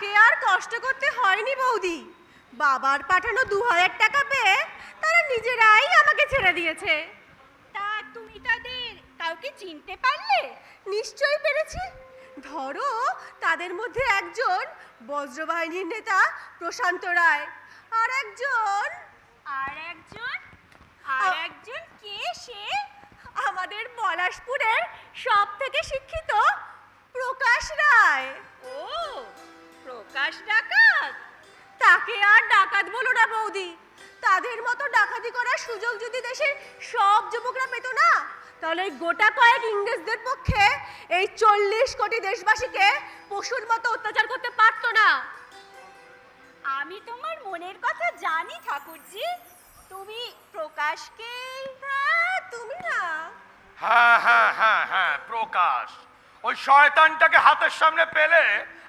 তাকে আর কষ্ট করতে হয়নি বৌদি। বাবার পাঠানো 2000 টাকা পেয়ে তারা নিজেরাই আমাকে ছেড়ে দিয়েছে। তা তুমি তাদের কাউকে চিনতে পারলে? নিশ্চয়ই পেরেছি। ধরো, তাদের মধ্যে একজন বজ্রবাহিনীর নেতা প্রশান্ত রায়, আর একজন কে সে? আমাদের পলাশপুরের সব থেকে শিক্ষিত প্রকাশ রায়। ও, প্রকাশ ডাকাত। তাকে আর ডাকাত বলো না বৌদি। তাদের মতো ডাকাতি করার সুযোগ যদি দেশের সব যুবকরা পেত না, তাহলে গোটা কয়েক ইংরেজদের পক্ষে এই 40 কোটি দেশবাসীকে পশুর মতো অত্যাচার করতে পারতো না। আমি তোমার মনের কথা জানি ঠাকুরজি। তুমি প্রকাশকে? হ্যাঁ, তুমি না? হ্যাঁ হ্যাঁ হ্যাঁ হ্যাঁ, প্রকাশ। ওই শয়তানটাকে হাতের সামনে পেলে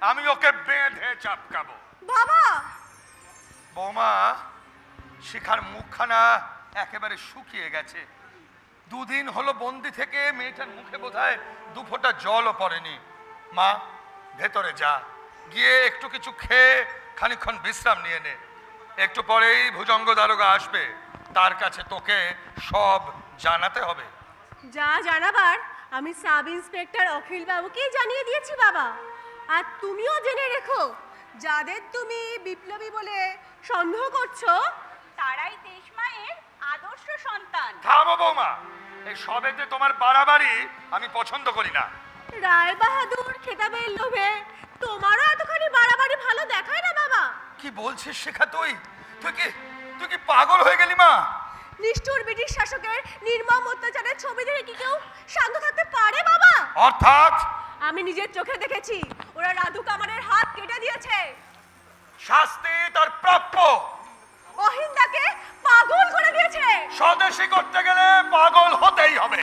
আমি ওকে বেঁধে চাপকাবো। বাবা! বৌমা, শিখার মুখখানা একেবারে শুকিয়ে গেছে। 2 দিন হলো বন্দি থেকে মেয়েটার মুখে বোধহয় 2 ফোঁটা জলও পড়েনি। মা, ভেতরে যা, গিয়ে একটু কিছু খেয়ে খানিকক্ষণ বিশ্রাম নিয়ে নে। একটু পরেই ভুজঙ্গ দারোগা আসবে, তার কাছে তোকে সব জানাতে হবে। যা জানাবার আমি সাব ইন্সপেক্টর অখিল বাবুকেই জানিয়ে দিয়েছি বাবা। আর তুমিও জেনে রেখো, যাদের তুমি বিপ্লবী বলে সন্দেহ করছো, তারাই দেশমায়ের আদর্শ সন্তান। থামো বৌমা, এই সবেতে তোমার বাড়াবাড়ি আমি পছন্দ করি না। রায় বাহাদুর খেতাবের লোভে তোমারও এতখানি বাড়াবাড়ি ভালো দেখায় না বাবা। কি বলছিস শেখা? তুই কি পাগল হয়ে গেলি মা? নিষ্ঠুর ব্রিটিশ শাসকের নির্মম অত্যাচারের ছবি দেখে কি কেউ শান্ত থাকতে পারে বাবা? অর্থাৎ? আমি নিজের চোখে দেখেছি, ওরা রাধু কামারের হাত কেটে দিয়েছে। শাস্তি তার প্রাপ্য। অহিন্দাকে পাগল করে দিয়েছে। স্বদেশী করতে গেলে পাগল হতেই হবে।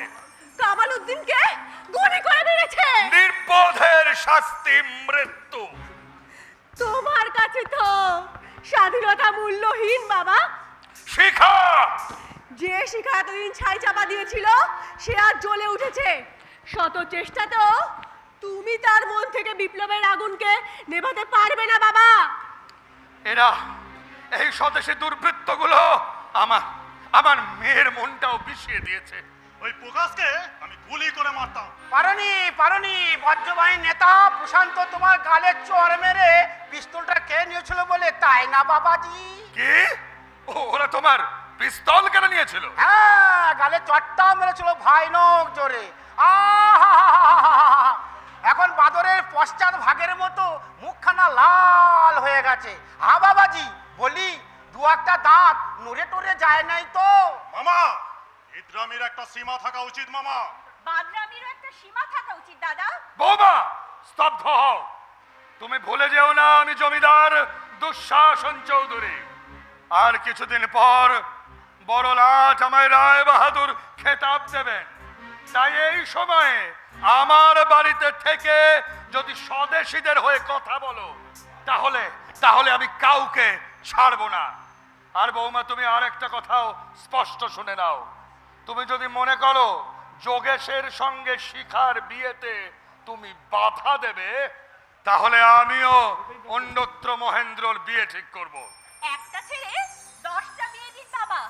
কামাল উদ্দিনকে গুলি করে মেরেছে। নির্বোধের শাস্তি মৃত্যু। তোমার কাছে তো স্বাধীনতা মূল্যহীন বাবা। শিখা! যে শিখা এতদিন ছাই চাপা দিয়েছিল, সে আজ জ্বলে উঠেছে। শত চেষ্টাতেও তুমি তার মন থেকে বিপ্লবের আগুনকে নেভাতে পারবে না বাবা। এরা, এই স্বদেশী দুর্বৃত্তগুলো আমার মেয়ের মনটাও বিষিয়ে দিয়েছে। ওই প্রকাশকে আমি গুলি করে মারতাম। পারনি বজ্রবাহিনী নেতা প্রশান্ত তোমার গালে চড় মেরে পিস্তলটা কে নিয়েছিল বলে, তাই না বাবাজি? কি? ওরা তোমার পিস্তল কেন নিয়েছিল? হ্যাঁ, গালে চটটা মেরেছিল ভয়ানক জোরে। এখন বাদরের পশ্চাৎ ভাগের মতো মুখখানা লাল হয়ে গেছে। বাবাজি, বলি 2-1টা দাঁত নড়ে টরে যায় নাই তো? মামা, ইদ্রামির একটা সীমা থাকা উচিত মামা। বাদরামিরও একটা সীমা থাকা উচিত দাদা। বৌমা, স্তব্ধ হও। তুমি ভুলে যেও না আমি জমিদার দুঃশাসন চৌধুরী। আর কিছুদিন পর বড় লাট আমায় রায় বাহাদুর খেতাব দেবেন। তাই এই সময়ে আমার বাড়িতে থেকে যদি স্বদেশীদের হয়ে কথা বলো, তাহলে আমি কাউকে ছাড়বো না। আর বৌমা, তুমি আর একটা কথাও স্পষ্ট শুনে নাও। তুমি যদি মনে করো যোগেশের সঙ্গে শিখার বিয়েতে তুমি বাধা দেবে, তাহলে আমিও অন্যত্র মহেন্দ্রর বিয়ে ঠিক করব। একটা ছেড়ে 10টা বিয়ে দিন বাবা,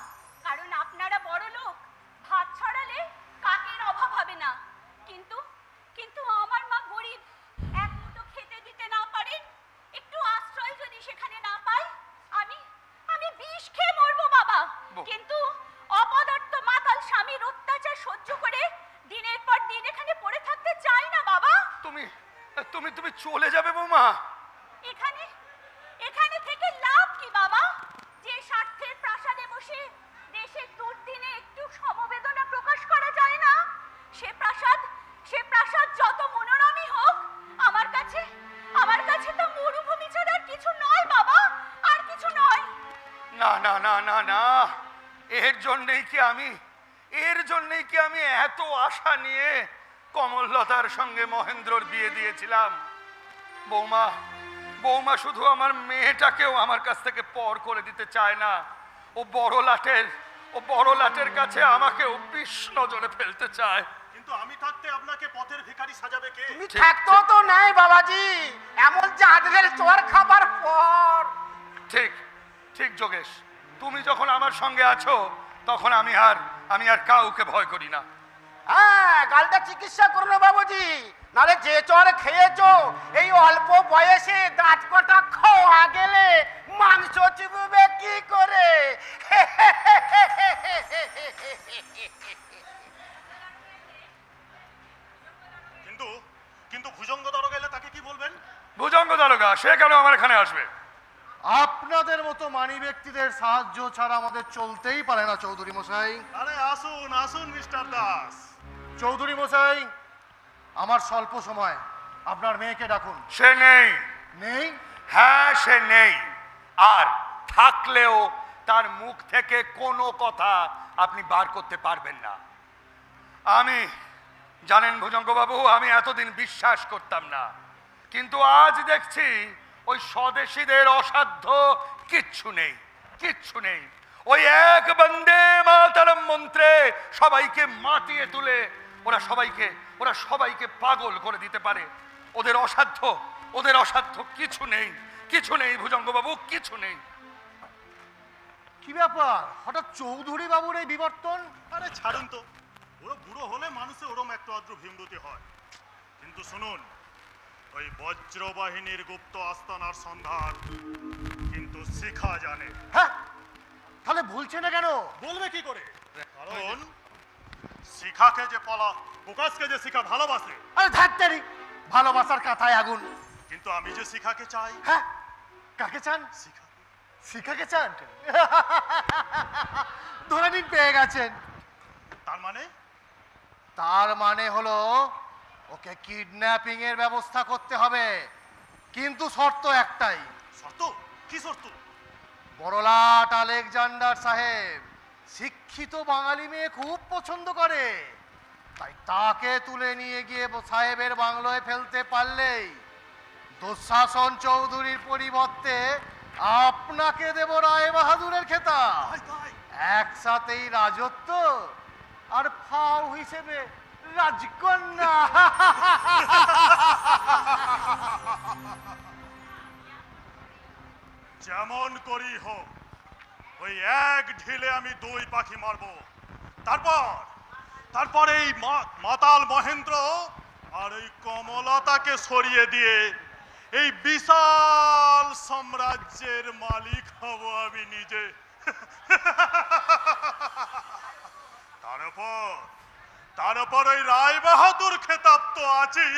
কারণ আপনারা বড় লোক, ভাত ছড়ালে কাকের অভাব হবে না। কিন্তু আমার মা গরিব, এক মুঠো খেতে দিতে না পারেন, একটু আশ্রয় যদি সেখানে না পাই, আমি বিষ খেয়ে মরবো বাবা। কিন্তু অপদার্থ মাতাল স্বামীর অত্যাচার সহ্য করে দিনের পর দিন এখানে পড়ে থাকতে চাই না বাবা। তুমি তুমি তুমি চলে যাবে বৌমা? এখানে থেকে লাভ কি বাবা? যে স্বার্থের প্রাসাদে বসে দেশের দুর্দিনে একটু সমবেদনা প্রকাশ করা যায় না, সে প্রাসাদ যত মনোরমই হোক, আমার কাছে তো মরুভূমি ছাড়া আর কিছু নয় বাবা, আর কিছু নয়। না না না না না, এর জন্যই কি আমি এত আশা নিয়ে কমললতার সঙ্গে মহেন্দ্রর বিয়ে দিয়েছিলাম। বৌমা শুধু আমার মেয়েটাকেও আমার কাছ থেকে পর করে দিতে চায় না, ও বড় লাটের কাছে আমাকেও বিষ নজরে ফেলতে চায়। কিন্তু আমি থাকতে আপনাকে পথের ভিখারি সাজাবে কে? তুমি থাকতেও তো নাই বাবাজি, এমন চাঁদের চোর খাবার পর। ঠিক ঠিক যোগেশ, তুমি যখন আমার সঙ্গে আছো তখন আমি আর কাউকে ভয় করি না। হ্যাঁ, গালটা চিকিৎসা করুন বাবুজি, নালে যে চর খেয়েছো এই অল্প বয়সে দাঁত কটা খাওয়া গেলে মাংস চিবুবে কি করে? কিন্তু কিন্তু ভুজঙ্গ দারোগা এলে তাকে কি বলবেন? ভুজঙ্গ দারোগা সে কেন আমার এখানে আসবে? আপনাদের মতো মানি ব্যক্তিদের সাহায্য ছাড়া আমাদের চলতেই পারে না চৌধুরী মশাই। আরে আসুন আসুন মিস্টার দাস। চৌধুরী মশাই, আমার স্বল্প সময়, আপনার মেয়েকে ডাকুন। সে নেই। নেই? হ্যাঁ, সে নেই। আর থাকলেও তার মুখ থেকে কোনো কথা আপনি বার করতে পারবেন না। আমি জানেন ভুজঙ্গবাবু, আমি এতদিন বিশ্বাস করতাম না, কিন্তু আজ দেখছি ওই স্বদেশীদের অসাধ্য কিচ্ছু নেই, কিচ্ছু নেই। ওই এক বন্দে মাতরম মন্ত্রে সবাইকে মাতিয়ে তুলে ওরা সবাইকে পাগল করে দিতে পারে। ওদের অসাধ্য কিছু নেই, কিছু নেই ভুজঙ্গবাবু, কিছু নেই। কি ব্যাপার, হঠাৎ চৌধুরী বাবুর এই বিবর্তন? আরে ছাড়ুন তো, ওরা বুড়ো হলে মানুষে ওরম একটু আদ্র ভীমরতি হয়। কিন্তু শুনুন, ওই বজ্রবাহিনীর গুপ্ত আস্তানার সন্ধান কিন্তু শিখা জানে। হ্যাঁ, তাহলে ভুলছে না কেন? বলবে কি করে? কারণ শিখাকে যে প্রকাশকে যে শিখা ভালোবাসে। আরে ধাত্তারি, ভালোবাসার কাঁথায় আগুন। কিন্তু আমি যে শিখাকে চাই। হ্যাঁ, কাকে চান? শিখা। শিখাকে চান? ধরে নিন পেয়ে গেছেন। তার মানে? তার মানে হলো ওকে কিডন্যাপিং এর ব্যবস্থা করতে হবে, কিন্তু শর্ত একটাই। শর্ত? কি শর্ত? বড়লাট আলেকজান্ডার সাহেব শিক্ষিত বাঙালি মেয়ে খুব পছন্দ করে, তাই তাকে তুলে নিয়ে গিয়ে সাহেবের বাংলোয় ফেলতে পারলেই দুঃশাসন চৌধুরীর পরিবর্তে আপনাকে দেব রায় বাহাদুরের খেতাব। একসাথেই রাজত্ব আর ফাও হিসেবে রাজকন্যা। যেমন করি হোক, ওই এক ঢিলে আমি 2 পাখি মারবো। তারপর এই মাতাল মহেন্দ্র আর এই কমলতাকে সরিয়ে দিয়ে এই বিশাল সাম্রাজ্যের মালিক হব আমি নিজে। তার উপর ওই রায় বাহাদুর খেতাব তো আছেই।